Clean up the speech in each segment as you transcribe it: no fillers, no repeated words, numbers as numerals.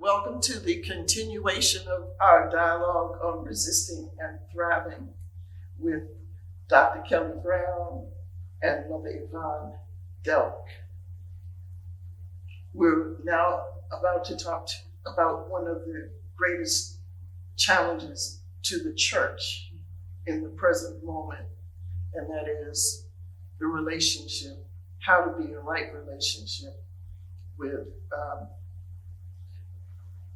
Welcome to the continuation of our dialogue on resisting and thriving with Dr. Kelle Brown and Mother Delk. We're now about to talk about one of the greatest challenges to the church in the present moment, and that is the relationship, how to be in a right relationship with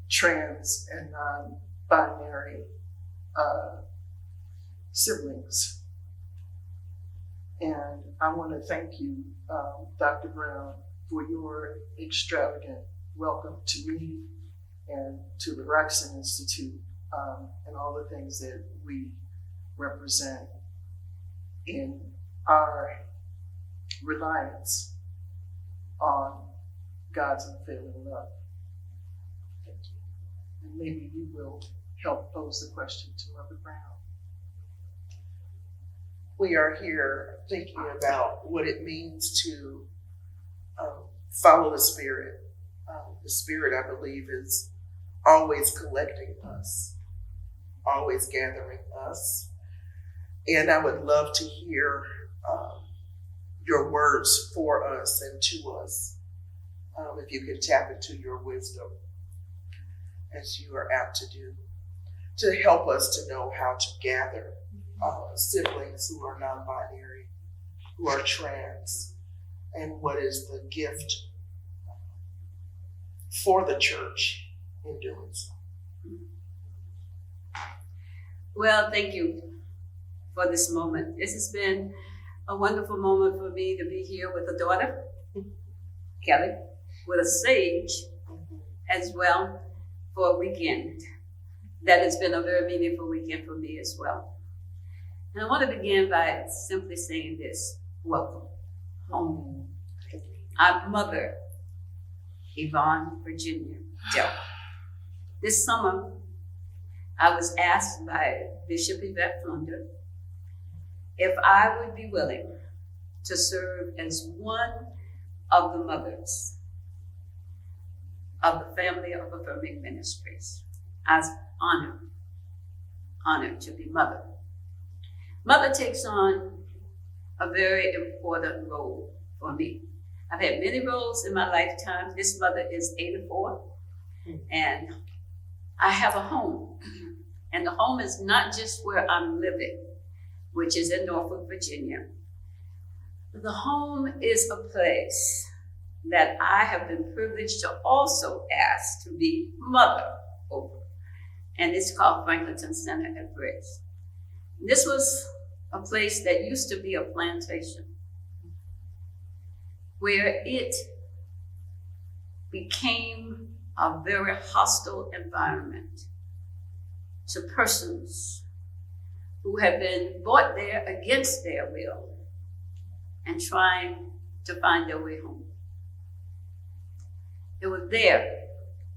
trans and non-binary siblings. And I want to thank you, Dr. Brown, for your extravagant welcome to me and to the Braxton Institute and all the things that we represent in our reliance on God's unfailing love. Thank you. And maybe you will help pose the question to Mother Brown. We are here thinking about what it means to follow the Spirit. The Spirit, I believe, is always collecting us, always gathering us. And I would love to hear your words for us and to us. If you can tap into your wisdom, as you are apt to do, to help us to know how to gather siblings who are non-binary, who are trans, and what is the gift for the church in doing so. Well, thank you for this moment. This has been a wonderful moment for me to be here with a daughter, Kelly, with a sage as well, for a weekend. That has been a very meaningful weekend for me as well. And I want to begin by simply saying this: welcome home. Our mother, Yvonne Virginia Delk. This summer, I was asked by Bishop Yvette Flunder if I would be willing to serve as one of the mothers of the family of Affirming Ministries. I was honored to be mother. Mother takes on a very important role for me. I've had many roles in my lifetime. This mother is 84, and I have a home. And the home is not just where I'm living, which is in Norfolk, Virginia. The home is a place that I have been privileged to also ask to be mother over. And it's called Franklinton Center at Briggs. This was a place that used to be a plantation, where it became a very hostile environment to persons who had been brought there against their will and trying to find their way home. It was there,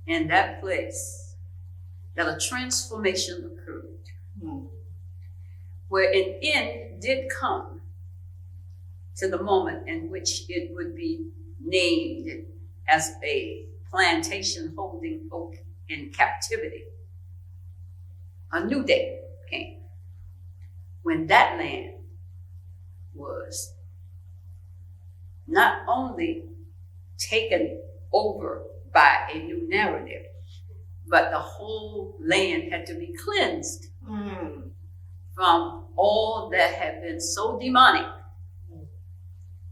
in that place, that a transformation occurred, where an end did come to the moment in which it would be named as a plantation holding folk in captivity. A new day came when that land was not only taken over by a new narrative, but the whole land had to be cleansed from all that had been so demonic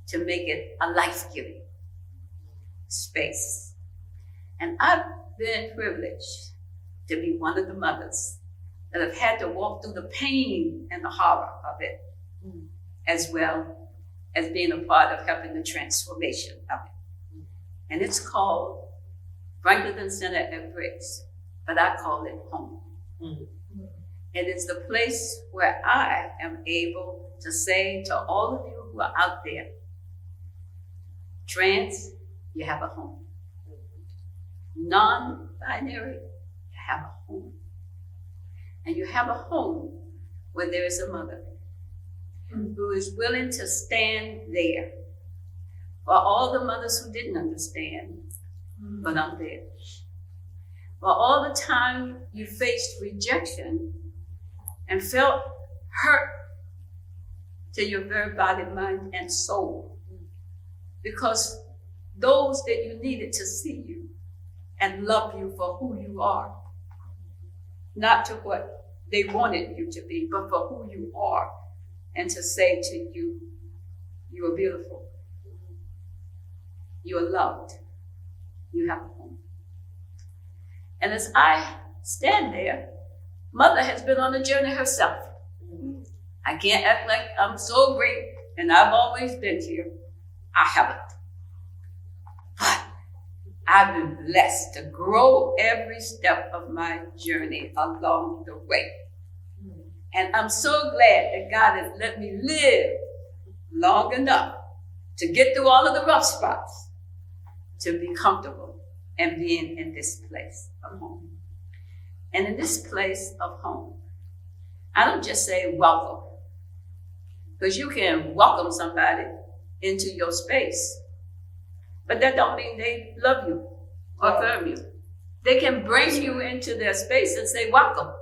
to make it a life-giving space. And I've been privileged to be one of the mothers that have had to walk through the pain and the horror of it, as well as being a part of helping the transformation of it. And it's called Franklinton Center at Briggs, but I call it home. It is the place where I am able to say to all of you who are out there, trans, you have a home. Non-binary, you have a home. And you have a home where there is a mother who is willing to stand there for all the mothers who didn't understand, but I'm there. But all the time you faced rejection and felt hurt to your very body, mind, and soul. Because those that you needed to see you and love you for who you are, not to what they wanted you to be, but for who you are, and to say to you, you are beautiful, you are loved, you have a home. And as I stand there, Mother has been on a journey herself. I can't act like I'm so great and I've always been here. I haven't. But I've been blessed to grow every step of my journey along the way. And I'm so glad that God has let me live long enough to get through all of the rough spots, to be comfortable and being in this place of home. And in this place of home, I don't just say welcome, because you can welcome somebody into your space, but that don't mean they love you or affirm you. They can bring you into their space and say welcome,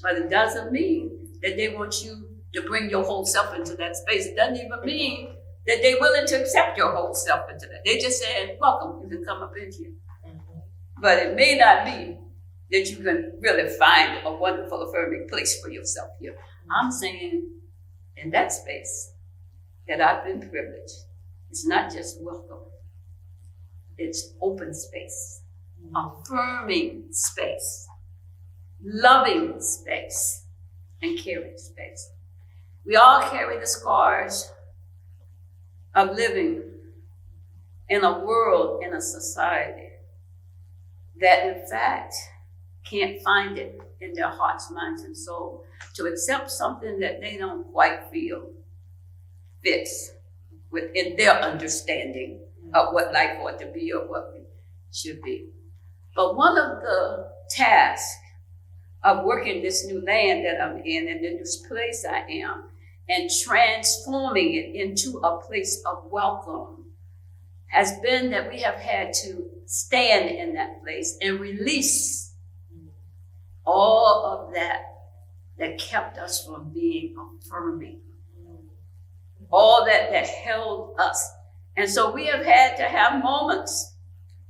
but it doesn't mean that they want you to bring your whole self into that space. It doesn't even mean that they're willing to accept your whole self into that. They just saying, welcome, you can come up in here. But it may not be that you can really find a wonderful, affirming place for yourself here. I'm saying in that space that I've been privileged, it's not just welcome, it's open space, affirming space, loving space, and caring space. We all carry the scars of living in a world, in a society that in fact can't find it in their hearts, minds, and soul to accept something that they don't quite feel fits within their understanding of what life ought to be or what we should be. But one of the tasks of working this new land that I'm in and the new place I am and transforming it into a place of welcome has been that we have had to stand in that place and release all of that kept us from being affirming, all that held us. And so we have had to have moments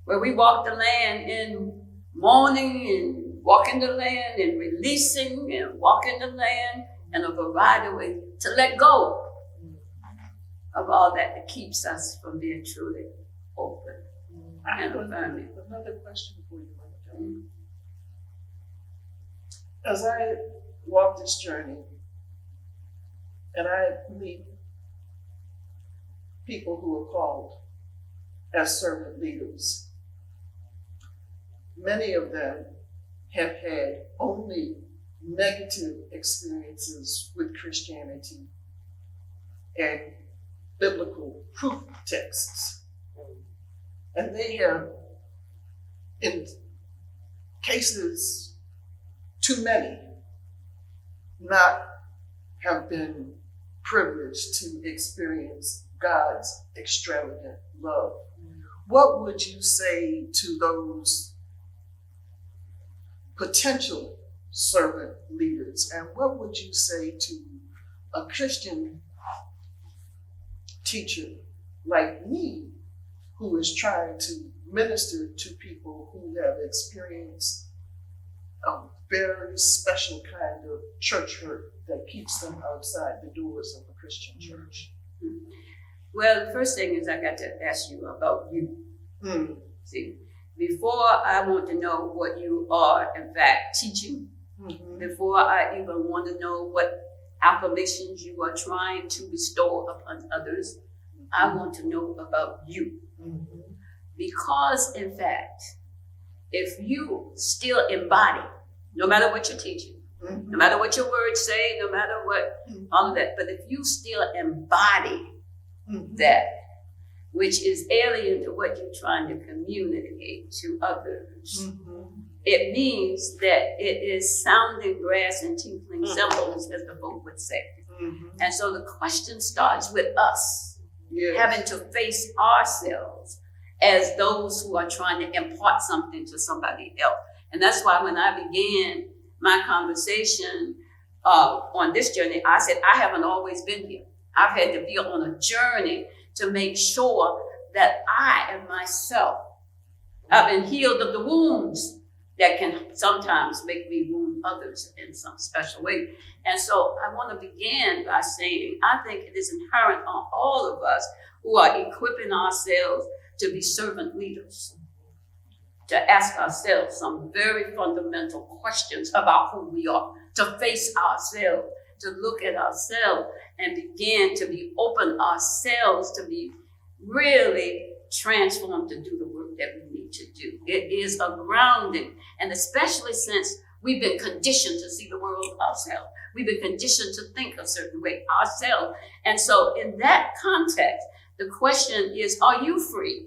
where we walk the land in mourning and walking the land and releasing and walking the land in a variety of ways to let go of all that keeps us from being truly open and affirming. Another question for you, Mother Delk. As I walk this journey and I meet people who are called as servant leaders, many of them have had only negative experiences with Christianity and biblical proof texts. And they have, in cases too many, not have been privileged to experience God's extravagant love. What would you say to those potential servant leaders? And what would you say to a Christian teacher like me who is trying to minister to people who have experienced a very special kind of church hurt that keeps them outside the doors of a Christian church? Well, the first thing is I got to ask you about you. See, before I want to know what you are in fact teaching, before I even want to know what affirmations you are trying to bestow upon others, I want to know about you. Because in fact, if you still embody, no matter what you're teaching, no matter what your words say, no matter what, all of that, but if you still embody that, which is alien to what you're trying to communicate to others, it means that it is sounding brass and tinkling cymbals, as the folk would say. And so the question starts with us having to face ourselves as those who are trying to impart something to somebody else. And that's why when I began my conversation on this journey, I said, I haven't always been here. I've had to be on a journey to make sure that I and myself have been healed of the wounds that can sometimes make me wound others in some special way. And so I want to begin by saying, I think it is inherent on all of us who are equipping ourselves to be servant leaders, to ask ourselves some very fundamental questions about who we are, to face ourselves, to look at ourselves and begin to be open ourselves to be really transformed to do the work that we need to do. It is a grounding, and especially since we've been conditioned to see the world ourselves. We've been conditioned to think a certain way ourselves. And so in that context, the question is, are you free?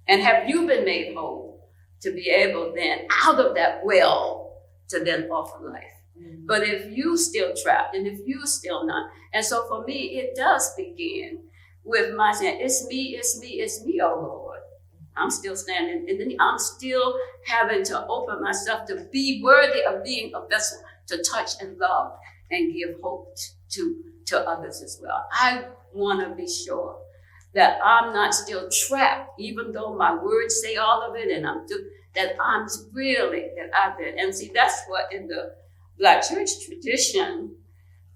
And have you been made whole to be able then, out of that well, to then offer life? But if you still trapped, and if you still not, and so for me, it does begin with my saying, it's me, oh Lord. I'm still standing, and then I'm still having to open myself to be worthy of being a vessel to touch and love and give hope to others as well. I want to be sure that I'm not still trapped, even though my words say all of it, and that I've been. And see, that's what in the Black church tradition,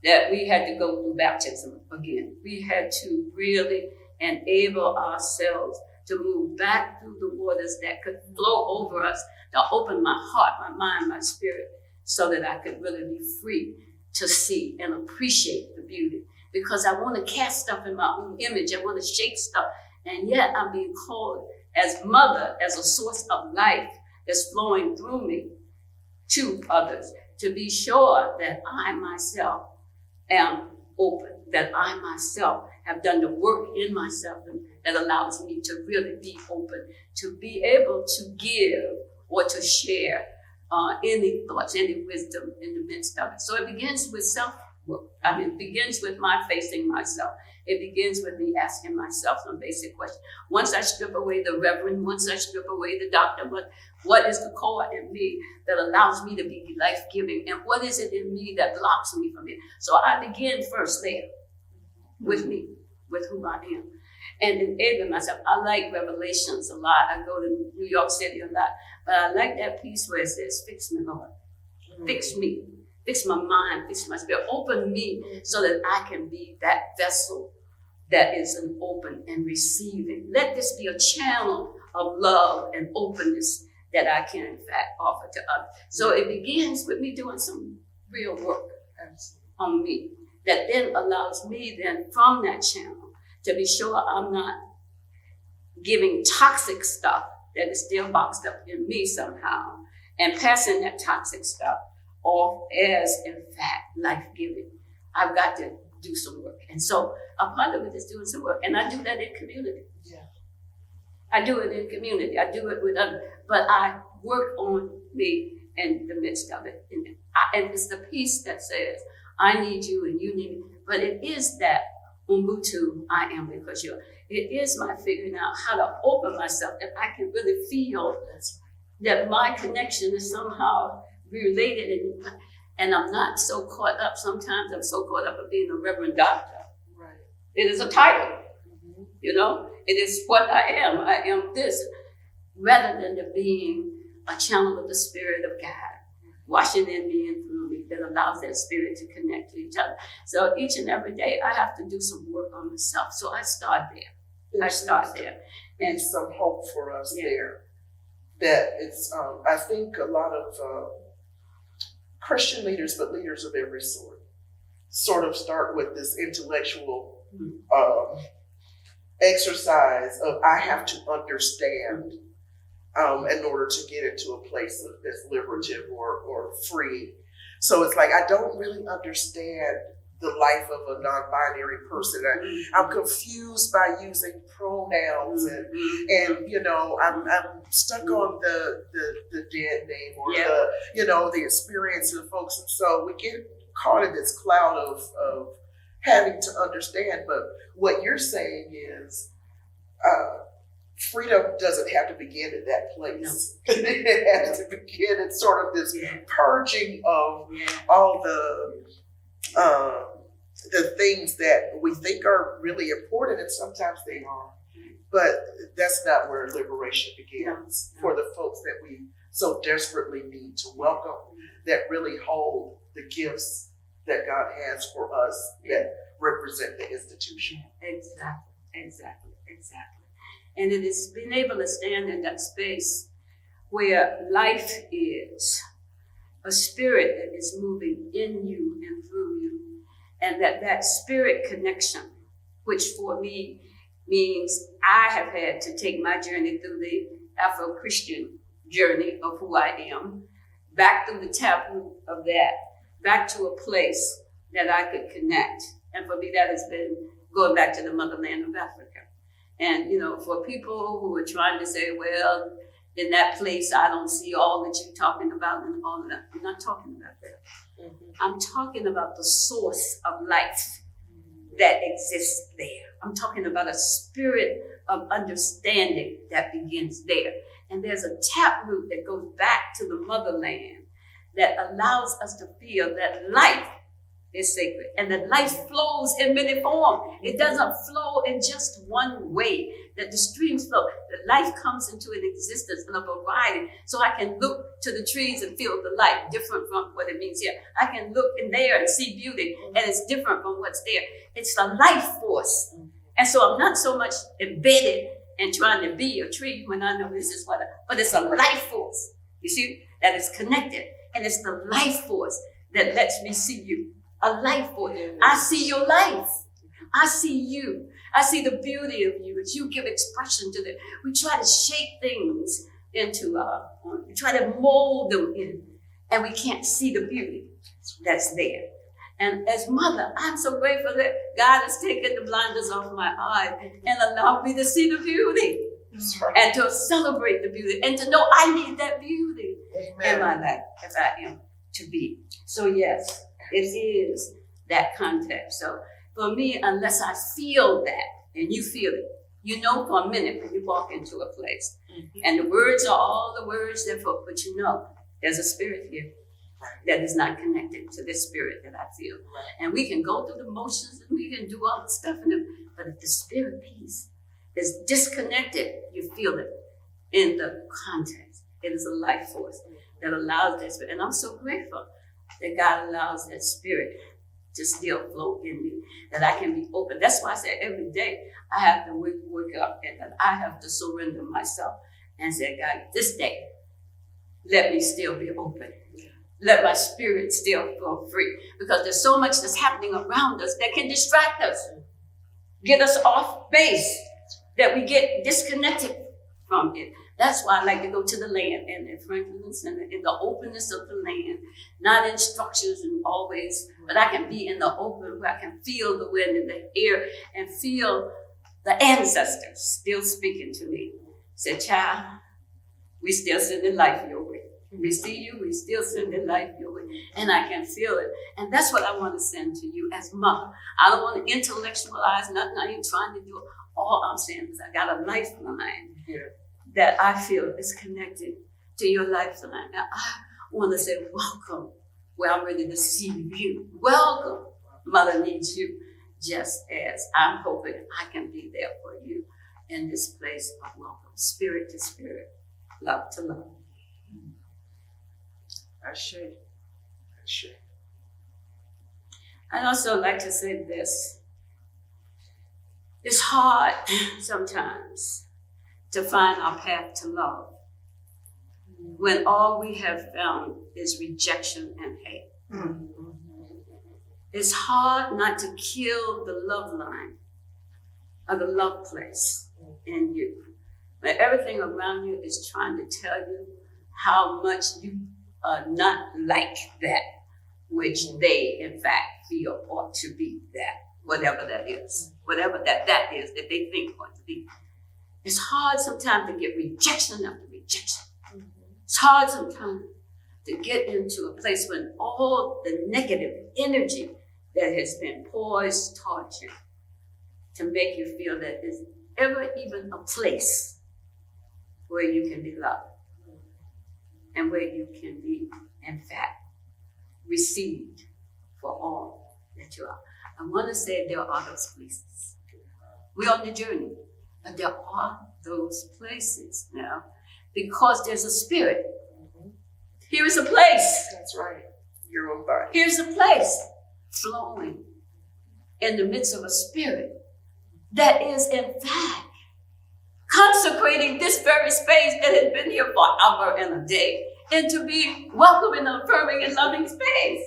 that we had to go through baptism again. We had to really enable ourselves to move back through the waters that could flow over us, to open my heart, my mind, my spirit, so that I could really be free to see and appreciate the beauty. Because I want to cast stuff in my own image. I want to shake stuff. And yet I'm being called as mother, as a source of life that's flowing through me to others, to be sure that I myself am open, that I myself have done the work in myself that allows me to really be open, to be able to give or to share any thoughts, any wisdom in the midst of it. So it begins with self-work. It begins with my facing myself. It begins with me asking myself some basic questions. Once I strip away the reverend, once I strip away the doctor, what is the core in me that allows me to be life-giving? And what is it in me that blocks me from it? So I begin first there with me, with who I am. And enabling myself. I like Revelations a lot. I go to New York City a lot. But I like that piece where it says, fix me, Lord. Fix me. Fix my mind. Fix my spirit. Open me so that I can be that vessel that is an open and receiving. Let this be a channel of love and openness that I can, in fact, offer to others. So it begins with me doing some real work on me that then allows me then from that channel to be sure I'm not giving toxic stuff that is still boxed up in me somehow and passing that toxic stuff off as, in fact, life-giving. I've got to do some work. And so a part of it is doing some work. And I do that in community. Yeah. I do it in community. I do it with others. But I work on me in the midst of it. And it's the piece that says, I need you and you need me. But it is that Ubuntu, I am because you're. It is my figuring out how to open myself, that I can really feel that my connection is somehow related, and I'm not so caught up. Sometimes I'm so caught up with being a reverend doctor. Right. It is a title, It is what I am. I am this, rather than to being a channel of the Spirit of God, washing in me and through me, that allows that spirit to connect to each other. So each and every day, I have to do some work on myself. So I start there. And some hope for us there. That it's, I think a lot of Christian leaders, but leaders of every sort of start with this intellectual exercise of I have to understand in order to get into a place of that's liberative or free. So it's like I don't really understand the life of a non-binary person. I'm confused by using pronouns and I'm stuck on the dead name or the experience of folks. And so we get caught in this cloud of having to understand. But what you're saying is freedom doesn't have to begin in that place. It has to begin in sort of this purging of all the things that we think are really important, and sometimes they are. But that's not where liberation begins for the folks that we so desperately need to welcome, that really hold the gifts that God has for us that represent the institution. Exactly. And it is being able to stand in that space where life is, a spirit that is moving in you and through you, and that spirit connection, which for me means I have had to take my journey through the Afro-Christian journey of who I am, back through the taproot of that, back to a place that I could connect. And for me, that has been going back to the motherland of Africa. And, for people who are trying to say, well, in that place, I don't see all that you're talking about and all of that. I'm not talking about that. Mm-hmm. I'm talking about the source of life that exists there. I'm talking about a spirit of understanding that begins there. And there's a taproot that goes back to the motherland that allows us to feel that life is sacred and that life flows in many forms. It doesn't flow in just one way, that the streams flow. That life comes into an existence in a variety. So I can look to the trees and feel the light, different from what it means here. I can look in there and see beauty, and it's different from what's there. It's the life force. And so I'm not so much embedded in trying to be a tree when I know this is but it's a life force, you see, that is connected. And it's the life force that lets me see you. A life force. I see your life. I see you. I see the beauty of you as you give expression to them. We try to shape things into, we try to mold them in, and we can't see the beauty that's there. And as mother, I'm so grateful that God has taken the blinders off my eyes and allowed me to see the beauty. Right. And to celebrate the beauty and to know I need that beauty in my life if I am to be. So yes, it is that context. So for me, unless I feel that, and you feel it, for a minute when you walk into a place, and the words are all the words that folk, but there's a spirit here that is not connected to this spirit that I feel. And we can go through the motions and we can do all the stuff, but if the spirit piece is disconnected, you feel it in the context. It is a life force that allows that spirit. And I'm so grateful that God allows that spirit to still flow in me, that I can be open. That's why I say every day I have to wake up and that I have to surrender myself and say, God, this day, let me still be open. Let my spirit still flow free. Because there's so much that's happening around us that can distract us, get us off base, that we get disconnected from it. That's why I like to go to the land and in frankness and in the openness of the land, not in structures and always, but I can be in the open where I can feel the wind in the air and feel the ancestors still speaking to me. Say, child, we still sending life your way. We see you, we still sending life your way. And I can feel it. And that's what I want to send to you as mother. I don't want to intellectualize nothing. I ain't trying to do it. All I'm saying is I got a lifeline that I feel is connected to your lifeline. Now, I want to say welcome. Well, I'm ready to see you. Welcome. Mother needs you just as I'm hoping I can be there for you in this place of welcome. Spirit to spirit, love to love. Ashe. I'd also like to say this. It's hard sometimes to find our path to love when all we have found is rejection and hate. Mm-hmm. It's hard not to kill the love line or the love place in you. When everything around you is trying to tell you how much you are not like that, which they in fact feel ought to be that, whatever that is that they think ought to be. It's hard sometimes to get rejection after rejection. It's hard sometimes to get into a place when all the negative energy that has been poised towards you to make you feel that there's ever even a place where you can be loved and where you can be, in fact, received for all that you are. I want to say there are those places. We're on the journey, but there are those places now because there's a spirit. Here is a place. That's right. Your own body. Here's a place flowing in the midst of a spirit that is, in fact, consecrating this very space that has been here for an hour and a day into be welcoming, affirming, and loving space.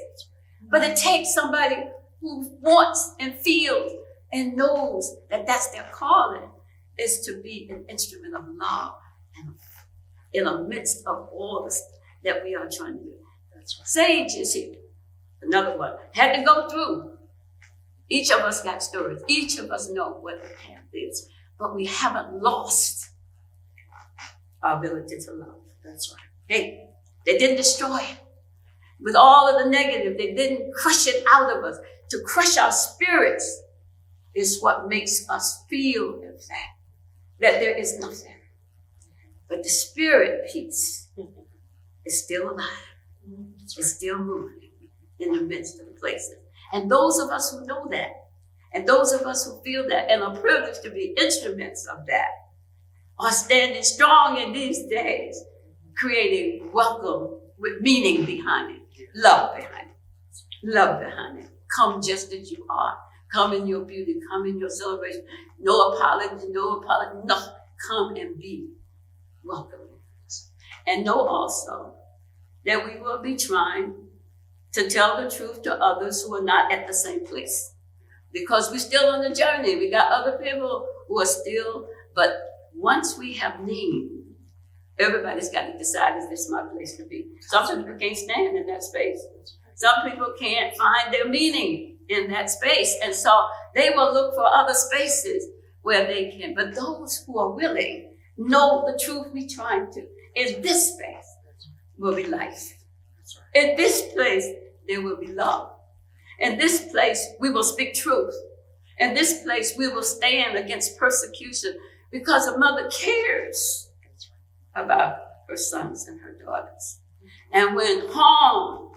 But it takes somebody who wants and feels and knows that that's their calling, is to be an instrument of love and in the midst of all this that we are trying to do. That's right. Sage is here. Another one. Had to go through. Each of us got stories. Each of us know what the path is. But we haven't lost our ability to love. That's right. Hey, they didn't destroy it. With all of the negative, they didn't crush it out of us. To crush our spirits is what makes us feel, in fact, that there is nothing. But the spirit piece is still alive. It's still moving in the midst of the places. And those of us who know that, and those of us who feel that, and are privileged to be instruments of that, are standing strong in these days, creating welcome with meaning behind it, love behind it, love behind it. Come just as you are. Come in your beauty, come in your celebration. No apology, no. Come and be welcome. And know also that we will be trying to tell the truth to others who are not at the same place. Because we're still on the journey. We got other people who are still, but once we have named, everybody's got to decide, is this my place to be? Some people can't stand in that space. Some people can't find their meaning in that space. And so they will look for other spaces where they can. But those who are willing know the truth we're trying to. In this space will be life. In this place, there will be love. In this place, we will speak truth. In this place, we will stand against persecution because a mother cares about her sons and her daughters. And when harm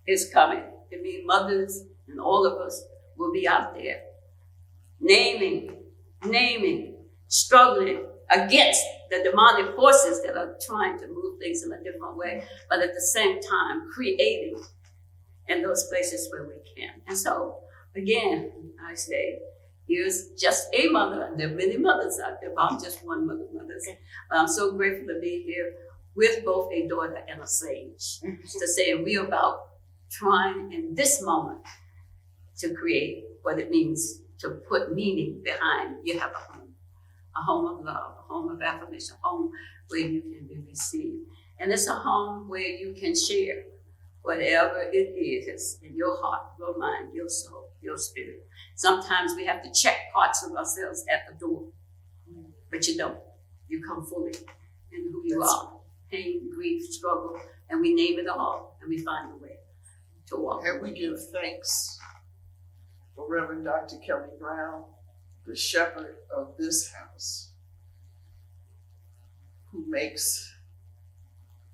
is coming, it means mothers and all of us will be out there naming, struggling against the demonic forces that are trying to move things in a different way, but at the same time creating in those places where we can. And so, again, I say, here's just a mother, and there are many mothers out there, but I'm just one mother. But I'm so grateful to be here with both a daughter and a sage to say we are about trying in this moment to create what it means to put meaning behind. You have a home of love, a home of affirmation, a home where you can be received. And it's a home where you can share whatever it is in your heart, your mind, your soul, your spirit. Sometimes we have to check parts of ourselves at the door, but you don't. You come fully in who you are. Pain, grief, struggle, and we name it all, and we find a way to walk. And we give thanks for Reverend Dr. Kelle Brown, the shepherd of this house, who makes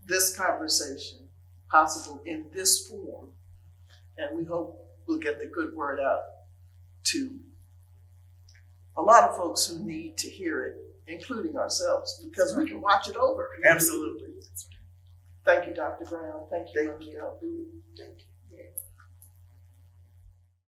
this conversation possible in this form. And we hope we'll get the good word out to a lot of folks who need to hear it, including ourselves, because we can watch it over. Absolutely. Thank you, Dr. Brown. Thank you, Mother Delk. Thank you.